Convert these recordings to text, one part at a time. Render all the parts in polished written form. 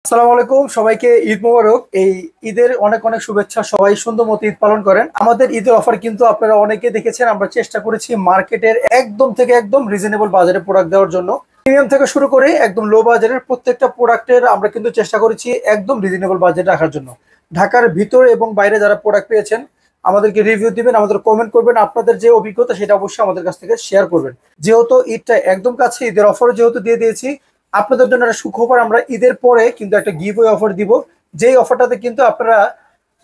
আসসালামু আলাইকুম, সবাইকে ঈদ মোবারক। এই ঈদের অনেক অনেক শুভেচ্ছা। সবাই সুন্দর মতো ঈদ পালন করেন। আমাদের ঈদের অফার কিন্তু আপনারা অনেকে দেখেছেন। আমরা চেষ্টা করেছি মার্কেটের একদম থেকে একদম রিজনেবল বাজারে প্রোডাক্ট দেওয়ার জন্য। প্রিমিয়াম থেকে শুরু করে একদম লো বাজারের প্রত্যেকটা প্রোডাক্টের আমরা কিন্তু চেষ্টা করেছি একদম রিজনেবল বাজেট রাখার জন্য। ঢাকার ভিতরে এবং বাইরে যারা প্রোডাক্ট পেয়েছেন আমাদেরকে রিভিউ দিবেন, আমাদের কমেন্ট করবেন, আপনাদের যে অভিজ্ঞতা সেটা অবশ্যই আমাদের কাছ থেকে শেয়ার করবেন। যেহেতু ঈদটা একদম কাছে, ঈদের অফার যেহেতু দিয়ে দিয়েছি, আপনাদের জন্য একটা সুখবর। আমরা ঈদের পরে কিন্তু একটা গিভওয়ে অফার দিব। যেই অফারটাতে কিন্তু আপনারা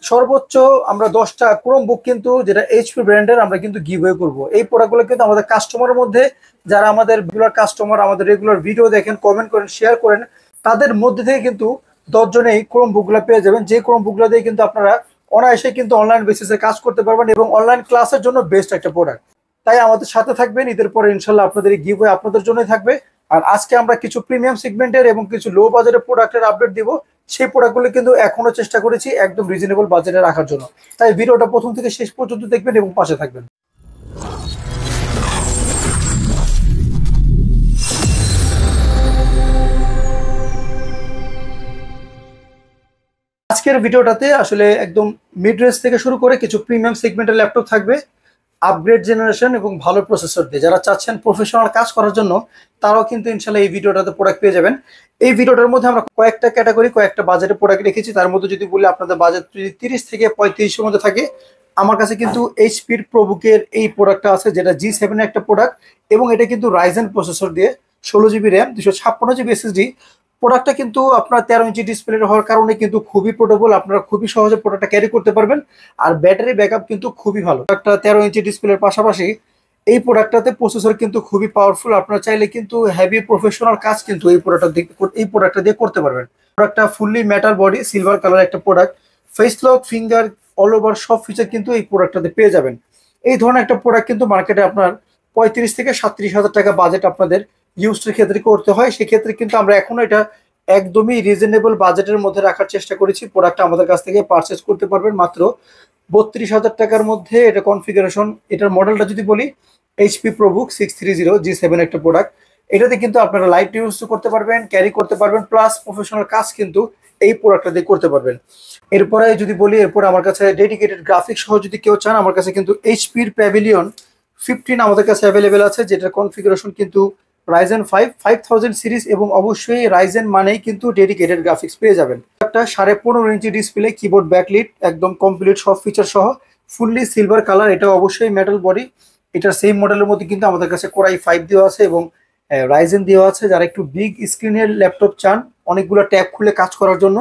সর্বোচ্চ আমরা 10টা ক্রোম বুক কিন্তু যেটা এইচপি ব্র্যান্ডের আমরা কিন্তু গিভওয়ে করব। এই প্রোডাক্টগুলো কিন্তু আমাদের কাস্টমারের মধ্যে যারা আমাদের রেগুলার কাস্টমার, আমাদের রেগুলার ভিডিও দেখেন, কমেন্ট করেন, শেয়ার করেন, তাদের মধ্যে থেকে কিন্তু 10 জনে এই ক্রোম বুকগুলো পেয়ে যাবেন। যে ক্রোম বুকগুলো দিয়ে কিন্তু আপনারা অনায়াসে কিন্তু অনলাইন বেসিসে কাজ করতে পারবেন এবং অনলাইন ক্লাসের জন্য বেস্ট একটা প্রোডাক্ট। তাই আমাদের সাথে থাকবেন। ঈদের পরে ইনশাল্লাহ আপনাদের এই গিভওয়ে আপনাদের জন্যই থাকবে। আর আজকে আমরা কিছু প্রিমিয়াম সেগমেন্টের এবং কিছু লো বাজারের প্রোডাক্টের আপডেট দিব। সেই প্রোডাক্টগুলো কিন্তু এখনো চেষ্টা করেছি একদম রিজনেবল বাজারে রাখার জন্য। তাই ভিডিওটা প্রথম থেকে শেষ পর্যন্ত দেখবেন এবং পাশে থাকবেন। আজকের ভিডিওটাতে আসলে একদম মিড রেঞ্জ থেকে শুরু করে কিছু প্রিমিয়াম সেগমেন্টের ল্যাপটপ থাকবে আপগ্রেড জেনারেশন এবং ভালো প্রসেসর দিয়ে। যারা চাচ্ছেন প্রফেশনাল কাজ করার জন্য তারাও কিন্তু ইনশাল্লাহ এই ভিডিওটাতে প্রোডাক্ট পেয়ে যাবেন। এই ভিডিওটার মধ্যে আমরা কয়েকটা ক্যাটাগরি, কয়েকটা বাজেটে প্রোডাক্ট রেখেছি। তার মধ্যে যদি বলি আপনাদের বাজেট যদি 30 থেকে 35-এর মধ্যে থাকে, আমার কাছে কিন্তু এইচপির প্রোবুকের এই প্রোডাক্টটা আছে, যেটা G7 একটা প্রোডাক্ট এবং এটা কিন্তু রাইজেন প্রসেসর দিয়ে 16 জিবি র্যাম 256 জিবি এসএসডি। প্রোডাক্টটা কিন্তু আপনার 13 ইঞ্চি ডিসপ্লে হওয়ার কারণে কিন্তু খুবই পোর্টেবল, আপনারা খুবই সহজে প্রোডাক্টটা ক্যারি করতে পারবেন। আর ব্যাটারি ব্যাকআপ কিন্তু খুবই ভালো। একটা 13 ইঞ্চি ডিসপ্লের পাশাপাশি এই প্রোডাক্টটাতে প্রসেসর কিন্তু খুবই পাওয়ারফুল। আপনারা চাইলে কিন্তু হেভি প্রফেশনাল কাজ কিন্তু এই প্রোডাক্টটা দিয়ে করতে পারবেন। প্রোডাক্টটা fully metal body, silver colour একটা product. Face lock, finger, all over সব ফিচার কিন্তু এই প্রোডাক্টটাতে পেয়ে যাবেন। এই ধরনের একটা প্রোডাক্ট কিন্তু মার্কেটে আপনার 35 থেকে 37 টাকা বাজেট আপনাদের ইউজের ক্ষেত্রে করতে হয়। সেক্ষেত্রে কিন্তু আমরা এখনো এটা একদমই রিজনেবল বাজেটের মধ্যে রাখার চেষ্টা করেছি। প্রোডাক্টটা আমাদের কাছ থেকে পারচেস করতে পারবেন মাত্র 32,000 টাকার মধ্যে। এটা কনফিগারেশন, এটার মডেলটা যদি বলি এইচপি প্রোবুক 630 G7 একটা প্রোডাক্ট। এটাতে কিন্তু আপনারা লাইট ইউজ করতে পারবেন, ক্যারি করতে পারবেন, প্লাস প্রফেশনাল কাজ কিন্তু এই প্রোডাক্টটা দিয়ে করতে পারবেন। এরপরে যদি বলি, এরপর আমার কাছে ডেডিকেটেড গ্রাফিক্স সহ যদি কেউ চান, আমার কাছে কিন্তু এইচপির প্যাভিলিয়ন 15 আমাদের কাছে অ্যাভেলেবেল আছে, যেটার কনফিগারেশন কিন্তু রাইজেন 5000 সিরিজ এবং অবশ্যই রাইজেন মানেই কিন্তু ডেডিকেটেড গ্রাফিক্স পেয়ে যাবেন। একটা 15.5 ইঞ্চি ডিসপ্লে, কিবোর্ড ব্যাকলিট, একদম কমপ্লিট সব ফিচার সহ, ফুললি সিলভার কালার, এটা অবশ্যই মেটাল বডি। এটার সেম মডেলের মধ্যে কিন্তু আমাদের কাছে কোরাই 5 দেওয়া আছে এবং রাইজেন দেওয়া আছে। যারা একটু বিগ স্ক্রিনের ল্যাপটপ চান অনেকগুলো ট্যাব খুলে কাজ করার জন্য,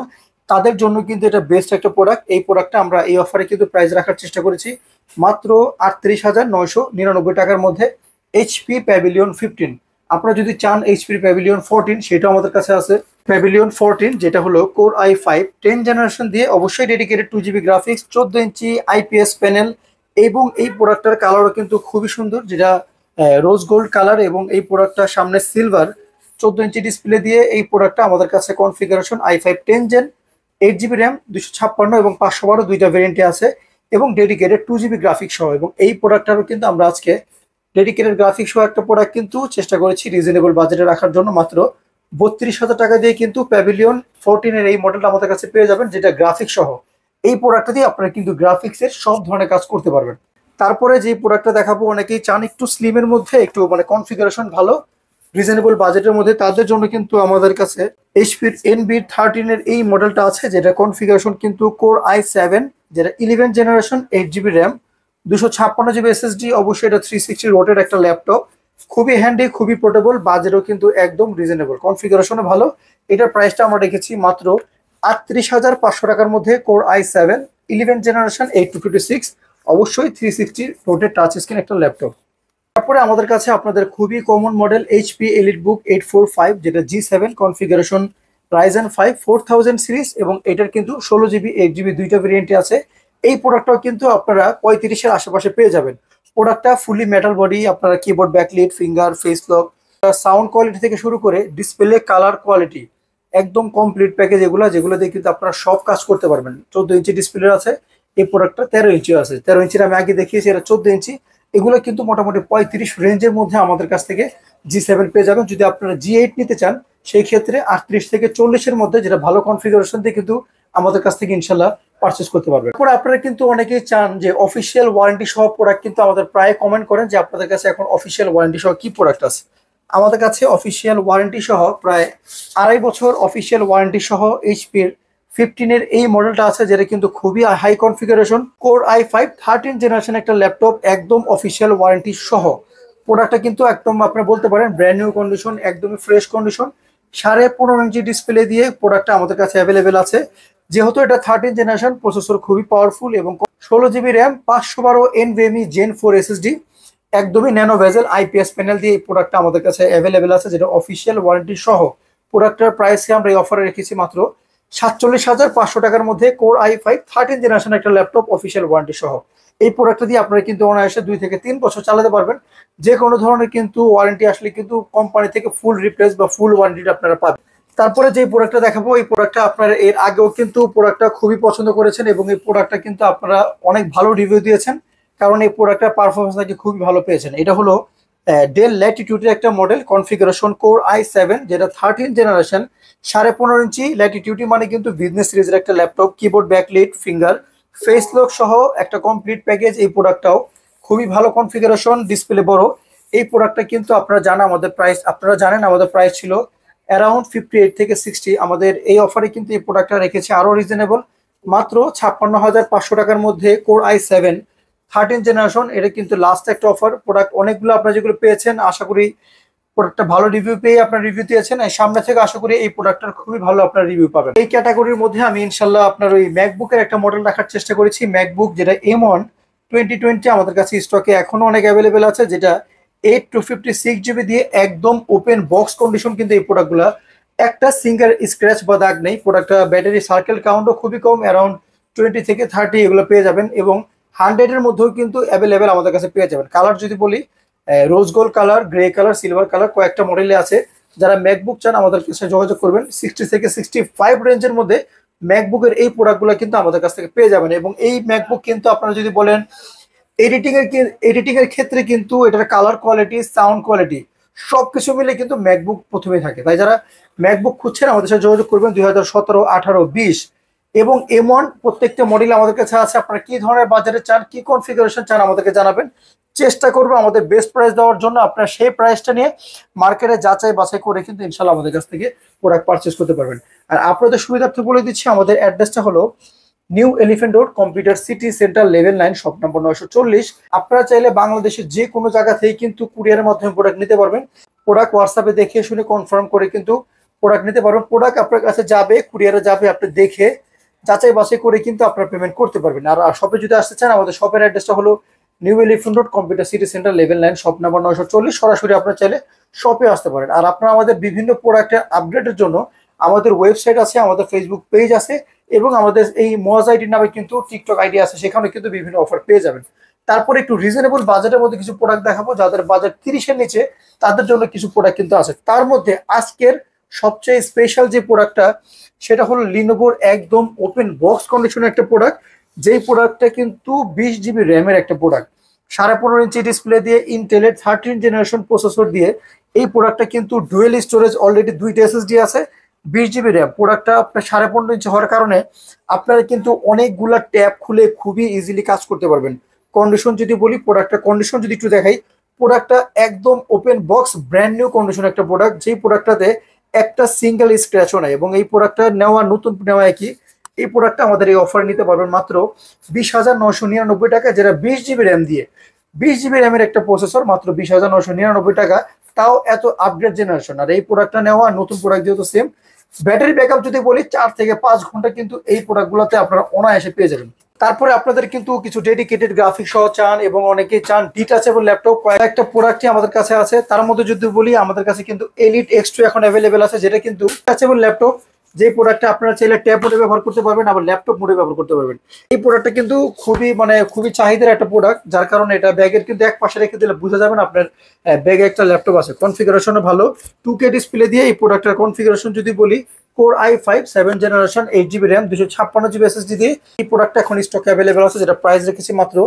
তাদের জন্য কিন্তু এটা বেস্ট একটা প্রোডাক্ট। এই প্রোডাক্টটা আমরা এই অফারে কিন্তু প্রাইস রাখার চেষ্টা করেছি মাত্র 38,999 টাকার মধ্যে। HP pavilion 15। আপনারা যদি চান এইচপি প্যাভিলিয়ন 14, সেটাও আমাদের কাছে আছে। প্যাভিলিয়ন 14 যেটা হলো কোর i5 10 জেনারেশন দিয়ে, অবশ্যই ডেডিকেটেড 2 জিবি গ্রাফিক্স, 14 ইঞ্চি আইপিএস প্যানেল এবং এই প্রোডাক্টটার কালারও কিন্তু খুবই সুন্দর, যেটা রোজ গোল্ড কালার এবং এই প্রোডাক্টটার সামনে সিলভার। 14 ইঞ্চি ডিসপ্লে দিয়ে এই প্রোডাক্টটা আমাদের কাছে configuration i5 10 gen, 8 GB RAM 256 এবং 512 দুইটা ভেরিয়েন্টে আছে এবং ডেডিকেটেড 2 জিবি গ্রাফিক্স সহ। এবং এই প্রোডাক্টটারও কিন্তু আমরা আজকে ডেডিকেটেড গ্রাফিক্স সহ একটা প্রোডাক্ট কিন্তু চেষ্টা করেছি রিজনেবল বাজেটে রাখার জন্য। মাত্র 32,000 টাকা দিয়ে কিন্তু প্যাভিলিয়ন 14 এই মডেলটা আমাদের কাছে পেয়ে যাবেন, যেটা গ্রাফিক্স সহ। এই প্রোডাক্টটা দিয়ে আপনারা কিন্তু গ্রাফিক্সের সব ধরনের কাজ করতে পারবেন। তারপরে যে প্রোডাক্টটা দেখাবো, অনেকেই চান একটু স্লিমের মধ্যে, একটু মানে কনফিগারেশন ভালো, রিজনেবল বাজেটের মধ্যে, তাদের জন্য কিন্তু আমাদের কাছে এইচপির NB13 এই মডেলটা আছে, যেটা কনফিগারেশন কিন্তু কোর i7, যেটা 11 generation, 8 GB RAM 256 GB SSD. অবশ্যই এটা 360 রোটের একটা ল্যাপটপ, খুবই হ্যান্ডি, খুবই পোর্টেবল, বাজেটও কিন্তু একদম রিজনেবল, কনফিগারেশনও ভালো। এটার প্রাইসটা আমরা রেখেছি মাত্র 38,500 টাকার মধ্যে। কোর i7 11 জেনারেশন 8256, অবশ্যই 360 রোটের টাচ স্ক্রিন একটা ল্যাপটপ। তারপরে আমাদের কাছে আপনাদের খুবই কমন মডেল এইচপি এলিটবুক 845, যেটা G7 কনফিগারেশন, রাইজেন 5 4000 সিরিজ এবং এটার কিন্তু 16 জিবি 8 জিবি দুইটা ভেরিয়েন্টে আছে। এই প্রোডাক্টটাও কিন্তু আপনারা 35-এর আশেপাশে পেয়ে যাবেন। প্রোডাক্টটা ফুলি মেটাল বডি, আপনারা keyboard backlit, finger, face lock, sound quality থেকে শুরু করে ডিসপ্লে কালার কোয়ালিটি একদম কমপ্লিট প্যাকেজ। যেগুলো দিয়ে কিন্তু আপনারা সব কাজ করতে পারবেন। 14 ইঞ্চি ডিসপ্লে আছে, এই প্রোডাক্টটা 13 ইঞ্চি আছে। 13 ইঞ্চির আমি আগে দেখিয়েছি, এটা 14 ইঞ্চি। এগুলো কিন্তু মোটামুটি 35 রেঞ্জের মধ্যে আমাদের কাছ থেকে G7 পেয়ে যাবেন। যদি আপনারা G8 নিতে চান সেই ক্ষেত্রে 38 থেকে 40-এর মধ্যে যেটা ভালো কনফিগারেশন দিয়ে কিন্তু আমাদের কাছ থেকে ইনশাল্লাহ পারচেস করতে পারবেন। তারপরে আপনারা কিন্তু অনেকেই চান যে অফিসিয়াল ওয়ারেন্টি সহ প্রোডাক্ট, কিন্তু আমাদের প্রায় কমেন্ট করেন যে আপনাদের কাছে এখন অফিসিয়াল ওয়ারেন্টি সহ কি প্রোডাক্ট আছে। আমাদের কাছে অফিসিয়াল ওয়ারেন্টি সহ প্রায় 2.5 বছর অফিসিয়াল ওয়ারেন্টি সহ এইচপির 15-এর এই মডেলটা আছে, যেটা কিন্তু খুবই high configuration core i5 13 generation একটা ল্যাপটপ, একদম অফিসিয়াল ওয়ারেন্টি সহ। প্রোডাক্টটা কিন্তু একদম আপনি বলতে পারেন ব্র্যান্ড নিউ কন্ডিশন, একদমই ফ্রেশ কন্ডিশন। 15.5 ইঞ্চি ডিসপ্লে দিয়ে প্রোডাক্টটা আমাদের কাছে অ্যাভেলেবেল আছে। যেহেতু এটা 13 জেনারেশন, প্রসেসর খুবই পাওয়ারফুল এবং 16 GB RAM, 512 NVMe Gen 4 SSD, একদমই ন্যানো ভেজেল IPS প্যানেল দিয়ে এই প্রোডাক্টটা আমাদের কাছে অ্যাভেলেবেল আছে, যেটা অফিসিয়াল ওয়ারেন্টি সহ। প্রোডাক্টের প্রাইসকে আমরা এই অফারে রেখেছি মাত্র 47,500 টাকার মধ্যে কোর i5 13 জেনারেশন একটা ল্যাপটপ অফিসিয়াল ওয়ারেন্টি সহ। এই প্রোডাক্টটা দিয়ে আপনারা কিন্তু অনায়াসে 2 থেকে 3 বছর চালাতে পারবেন। যে কোনো ধরনের কিন্তু ওয়ারেন্টি আসলে কিন্তু কোম্পানি থেকে ফুল রিপ্লেস বা ফুল ওয়ারেন্টিটা আপনারা পাবেন। তারপরে যে প্রোডাক্টটা দেখাবো, এই প্রোডাক্টটা আপনারা এর আগেও কিন্তু প্রোডাক্টটা খুবই পছন্দ করেছেন এবং এই প্রোডাক্টটা কিন্তু আপনারা অনেক ভালো রিভিউ দিয়েছেন, কারণ এই প্রোডাক্টটার পারফরমেন্স নাকি খুবই ভালো পেয়েছেন। এটা হলো ডেল ল্যাটিটিউডের একটা মডেল, কনফিগারেশন কোর i7, যেটা 13 জেনারেশন, 15.5 ইঞ্চি ল্যাটিটিউড, মানে কিন্তু বিজনেস সিরিজের একটা laptop, keyboard backlit, finger, face lock সহ একটা কমপ্লিট প্যাকেজ। এই প্রোডাক্টটাও খুবই ভালো কনফিগারেশন, ডিসপ্লে বড়। এই প্রোডাক্টটা কিন্তু আপনারা জানেন আমাদের প্রাইস ছিল অ্যারাউন্ড 58 থেকে 60। আমাদের এই অফারে কিন্তু এই প্রোডাক্টটা রেখেছে আরো রিজনেবল, মাত্র 56,500 টাকার মধ্যে কোর i7 13 জেনারেশন। এটা কিন্তু লাস্ট একটা অফার। প্রোডাক্ট অনেকগুলো আপনারা যেগুলো পেয়েছেন, আশা করি প্রোডাক্টটা ভালো রিভিউ পেয়ে আপনার রিভিউ দিয়েছেন। সামনে থেকে আশা করি এই প্রোডাক্টটার খুবই ভালো আপনার রিভিউ পাবেন। এই ক্যাটাগরির মধ্যে আমি ইনশাল্লাহ আপনার ওই ম্যাকবুকের একটা মডেল রাখার চেষ্টা করেছি। ম্যাকবুক যেটা M1 2020 আমাদের কাছে স্টকে এখনো অনেক অ্যাভেলেবেল আছে, যেটা 8 256 GB দিয়ে একদম ওপেন বক্স কন্ডিশন। কিন্তু এই প্রোডাক্টগুলো একটা সিঙ্গেল স্ক্র্যাচ বা দাগ নেই। প্রোডাক্টটা ব্যাটারি সার্কেল কাউন্টও খুবই কম, অ্যারাউন্ড 20 থেকে 30 এগুলো পেয়ে যাবেন, এবং 100-এর মধ্যেও কিন্তু অ্যাভেলেবেল আমাদের কাছে পেয়ে যাবেন। কালার যদি বলি, rose gold colour, grey colour, silver colour, কয়েকটা মডেলে আছে। যারা ম্যাকবুক চান আমাদের কাছে যোগাযোগ করবেন। 60 থেকে 65 রেঞ্জের মধ্যে ম্যাকবুকের এই প্রোডাক্টগুলো কিন্তু আমাদের কাছ থেকে পেয়ে যাবেন। এবং এই ম্যাকবুক কিন্তু আপনারা যদি বলেন এডিটিং এর ক্ষেত্রে কিন্তু এটার কালার কোয়ালিটি, সাউন্ড কোয়ালিটি সবকিছু মিলে কিন্তু ম্যাকবুক প্রথমেই থাকে। তাই যারা ম্যাকবুক খুঁজছেন আমাদের সাথে যোগাযোগ করবেন। 2017, 18, 20 এবং M1 প্রত্যেকটা মডেল আমাদের কাছে আছে। আপনারা কি ধরনের বাজারে চান, কি কনফিগারেশন চান আমাদেরকে জানাবেন, চেষ্টা করবো আমাদের বেস্ট প্রাইস দেওয়ার জন্য। আপনারা সেই প্রাইসটা নিয়ে মার্কেটে যাচাই বাছাই করে কিন্তু ইনশাল্লাহ আমাদের কাছ থেকে প্রোডাক্ট পারচেস করতে পারবেন। আর আপনাদের সুবিধার্থে বলে দিচ্ছি, আমাদের অ্যাড্রেসটা হলো new elephant road, computer city centre, level 9, shop number 940। আপনারা চাইলে বাংলাদেশের যে কোনো জায়গা থেকে কিন্তু কুরিয়ারের মাধ্যমে প্রোডাক্ট নিতে পারবেন। প্রোডাক্ট হোয়াটসঅ্যাপে দেখে শুনে কনফার্ম করে কিন্তু প্রোডাক্ট নিতে পারবেন। প্রোডাক্ট আপনার কাছে যাবে, কুরিয়ারে যাবে, আপনি দেখে যাচাই বাছাই করে কিন্তু আপনারা পেমেন্ট করতে পারবেন। আর শপে যদি আসতে চান, আমাদের শপের অ্যাড্রেসটা হলো new elephant road, computer city centre, level 9, shop number 940। সরাসরি আপনারা চাইলে শপে আসতে পারেন। আর আপনারা আমাদের বিভিন্ন প্রোডাক্টের আপডেটের জন্য আমাদের ওয়েবসাইট আছে, আমাদের ফেসবুক পেজ আছে, এবং আমাদের এই মজ আইডি নামে কিন্তু টিকটক আইডি আছে, সেখানে কিন্তু বিভিন্ন অফার পেয়ে যাবেন। তারপরে একটু রিজনেবল বাজেটের মধ্যে কিছু প্রোডাক্ট দেখাবো। যাদের বাজেট 30-এর নিচে, তাদের জন্য কিছু প্রোডাক্ট কিন্তু আছে। তার মধ্যে আজকের সবচেয়ে স্পেশাল যে প্রোডাক্টটা, সেটা হলো লিনোভোর একদম ওপেন বক্স কন্ডিশনের একটা প্রোডাক্ট। যেই প্রোডাক্টটা কিন্তু 20 GB র্যামের একটা প্রোডাক্ট, 15.5 ইঞ্চি ডিসপ্লে দিয়ে, ইন্টেলের 13 জেনারেশন প্রসেসর দিয়ে এই প্রোডাক্টটা কিন্তু ডুয়েল স্টোরেজ, অলরেডি 2টা SSD আছে, 20 GB র্যাম। প্রোডাক্টটা আপনার 15.5 ইঞ্চি হওয়ার কারণে আপনারা কিন্তু অনেকগুলা ট্যাব খুলে খুবই ইজিলি কাজ করতে পারবেন। কন্ডিশন যদি বলি, প্রোডাক্টটা কন্ডিশন যদি একটু দেখাই, প্রোডাক্টটা একদম open box brand new condition একটা প্রোডাক্ট, যেই প্রোডাক্টটাতে একটা সিঙ্গেল স্ক্র্যাচও নাই। এবং এই প্রোডাক্টটা নতুন নেওয়া একই। এই প্রোডাক্টটা আমাদের এই অফার নিতে পারবেন মাত্র 20,999 টাকা, যেটা 20 GB র্যাম দিয়ে, 20 GB র্যামের একটা প্রসেসর, মাত্র 20,999 টাকা, তাও এত আপগ্রেড জেনারেশন। আর এই প্রোডাক্টটা নেওয়া নতুন প্রোডাক্ট যেহেতু সেম। ব্যাটারি ব্যাকআপ যদি বলি, 4 থেকে 5 ঘন্টা কিন্তু এই প্রোডাক্টগুলোতে আপনারা অনায়াসে পেয়ে যাবেন। তারপরে আপনাদের কিন্তু কিছু ডেডিকেটেড গ্রাফিক্স সহ চান, এবং অনেকেই চান ডিটাচেবল ল্যাপটপ, কয়েকটা প্রোডাক্টই আমাদের কাছে আছে। তার মধ্যে যদি বলি, আমাদের কাছে কিন্তু এলিট X2 এখন অ্যাভেলেবেল আছে, যেটা কিন্তু ডিটাচেবল ল্যাপটপ। যে প্রোডাক্টটা আপনারা চাইলে ট্যাব মোডে ব্যবহার করতে পারবেন, আবার ল্যাপটপ মোডে ব্যবহার করতে পারবেন। এই প্রোডাক্টটা কিন্তু খুবই চাহিদার একটা প্রোডাক্ট, যার কারণে এটা ব্যাগের কিন্তু এক পাশে রেখে দিলে বুঝা যাবে না আপনার ব্যাগে একটা ল্যাপটপ আছে। কনফিগারেশনও ভালো, 2K ডিসপ্লে দিয়ে। এই প্রোডাক্টের কনফিগারেশন যদি বলি, core i5 7 generation, 8 GB RAM, 256 GB SSD দিয়ে এই প্রোডাক্টটা এখন স্টকে অ্যাভেলেবেল আছে, যেটা প্রাইস রেখেছি মাত্র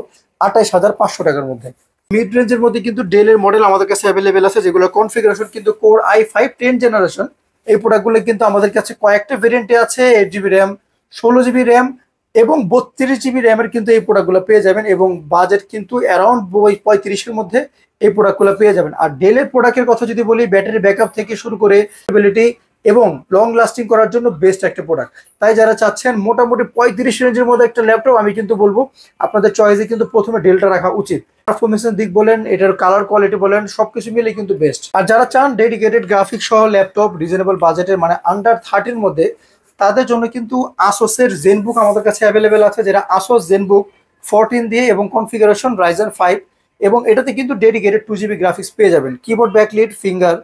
28,500 টাকার মধ্যে। মিড রেঞ্জের মধ্যে কিন্তু ডেলের মডেল আমাদের কাছে অ্যাভেলেবেল আছে, যেগুলো কনফিগারেশন কিন্তু কোর i5 10 জেনারেশন, এই প্রোডাক্টগুলো কিন্তু আমাদের কাছে কয়েকটা ভেরিয়েন্টে আছে, 8 GB র্যাম, 16 GB র্যাম এবং 32 GB র্যামের কিন্তু এই প্রোডাক্টগুলো পেয়ে যাবেন, এবং বাজেট কিন্তু অ্যারাউন্ড 35-এর মধ্যে এই প্রোডাক্টগুলো পেয়ে যাবেন। আর ডেলের প্রোডাক্টের কথা যদি বলি, ব্যাটারি ব্যাকআপ থেকে শুরু করে স্টেবিলিটি এবং লং লাস্টিং করার জন্য বেস্ট একটা প্রোডাক্ট। তাই যারা চাচ্ছেন মোটামুটি 35 রেঞ্জের মধ্যে একটা ল্যাপটপ, আমি কিন্তু বলবো আপনাদের চয়েসে কিন্তু প্রথমে ডেলটা রাখা উচিত। পারফরমেন্সের দিক বলেন, এটার কালার কোয়ালিটি বলেন, সবকিছু মিলে কিন্তু বেস্ট। আর যারা চান ডেডিকেটেড গ্রাফিক্স সহ ল্যাপটপ রিজনেবল বাজেটের মানে আন্ডার 30-এর মধ্যে, তাদের জন্য কিন্তু আসোসের জেনবুক আমাদের কাছে অ্যাভেলেবেল আছে, যেটা আসোস জেনবুক 14 দিয়ে এবং কনফিগারেশন রাইজেন 5, এবং এটাতে কিন্তু ডেডিকেটেড 2 GB গ্রাফিক্স পেয়ে যাবেন। কিবোর্ড ব্যাকলিট ফিঙ্গার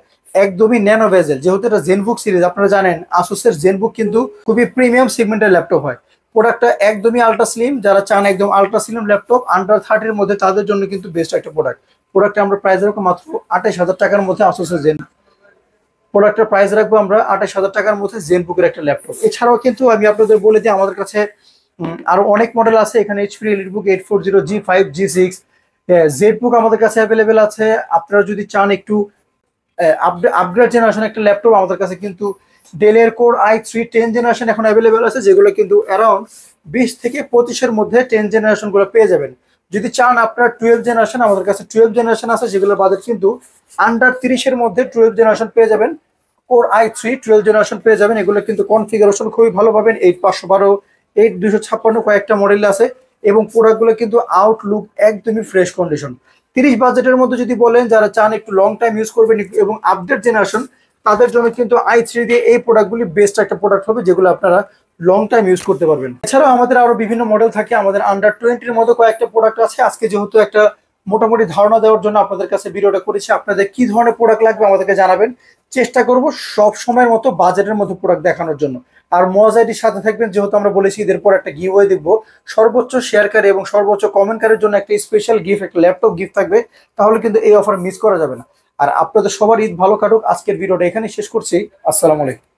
একদমই ন্যানো ভেজেল, যেহেতু এটা জেনবুক সিরিজ, আপনারা জানেন আসুসের জেনবুক কিন্তু খুবই প্রিমিয়াম সেগমেন্টের ল্যাপটপ হয়। প্রোডাক্টটা একদমই আল্ট্রা স্লিম, যারা চান একদম আল্ট্রা স্লিম ল্যাপটপ আন্ডার 30-এর মধ্যে, তাদের জন্য কিন্তু বেস্ট একটা প্রোডাক্টটা আমরা প্রাইস রাখবো মাত্র 28,000 টাকার মধ্যে। আসুসের প্রোডাক্টের প্রাইস রাখবো আমরা 28,000 টাকার মধ্যে জেনবুকের একটা ল্যাপটপ। এছাড়াও কিন্তু আমি আপনাদের বলে দিই, আমাদের কাছে আরো অনেক মডেল আছে। এখানে HP EliteBook 840, G5, G6, ZBook আমাদের কাছে অ্যাভেলেবেল আছে। আপনারা যদি চান একটু আপগ্রেড জেনারেশন একটা ল্যাপটপ, আমাদের কাছে কিন্তু ডেলের কোর i3 10 জেনারেশন এখন অ্যাভেলেবেল আছে, যেগুলো কিন্তু অ্যারাউন্ড 20 থেকে 25-এর মধ্যে 10 জেনারেশন গুলো পেয়ে যাবেন। যদি চান আপনার 12 জেনারেশন, আমাদের কাছে 12 জেনারেশন আছে, যেগুলো বাজেট কিন্তু আন্ডার 30-এর মধ্যে 12 জেনারেশন পেয়ে যাবেন। কোর i3 12 জেনারেশন পেয়ে যাবেন। এগুলো কিন্তু কনফিগারেশন খুবই ভালো পাবেন, 8512, 8256 কয়েকটা মডেল আছে, এবং প্রোডাক্টগুলো কিন্তু আউটলুক একদমই ফ্রেশ কন্ডিশন। 30 বাজেটের মধ্যে যদি বলেন, যারা চান একটু লং টাইম ইউজ করবেন এবং আপডেট জেনারেশন, তাদের জন্য কিন্তু i3 দিয়ে এই প্রোডাক্টগুলি বেস্ট একটা প্রোডাক্ট হবে, যেগুলো আপনারা লং টাইম ইউজ করতে পারবেন। এছাড়াও আমাদের আরো বিভিন্ন মডেল থাকে, আমাদের আন্ডার 20-এর মতো কয়েকটা প্রোডাক্ট আছে। আজকে যেহেতু একটা মোটামুটি ধারণা দেওয়ার জন্য আপনাদের কাছে ভিডিওটা করেছি, আপনাদের কি ধরনের প্রোডাক্ট লাগবে আমাদেরকে জানাবেন, চেষ্টা করব সব সময়ের মতো বাজেটের মতো প্রোডাক্ট দেখানোর জন্য। আর মজ আইডির সাথে থাকবেন, যেহেতু আমরা বলেছি ঈদের পর একটা গিভওয়ে দেখবো, সর্বোচ্চ শেয়ারকারী এবং সর্বোচ্চ কমেন্টকারীর জন্য একটা স্পেশাল গিফট, একটা ল্যাপটপ গিফট থাকবে। তাহলে কিন্তু এই অফার মিস করা যাবে না। আর আপনাদের সবার ঈদ ভালো কাটুক। আজকের ভিডিওটা এখানেই শেষ করছি। আসসালামু আলাইকুম।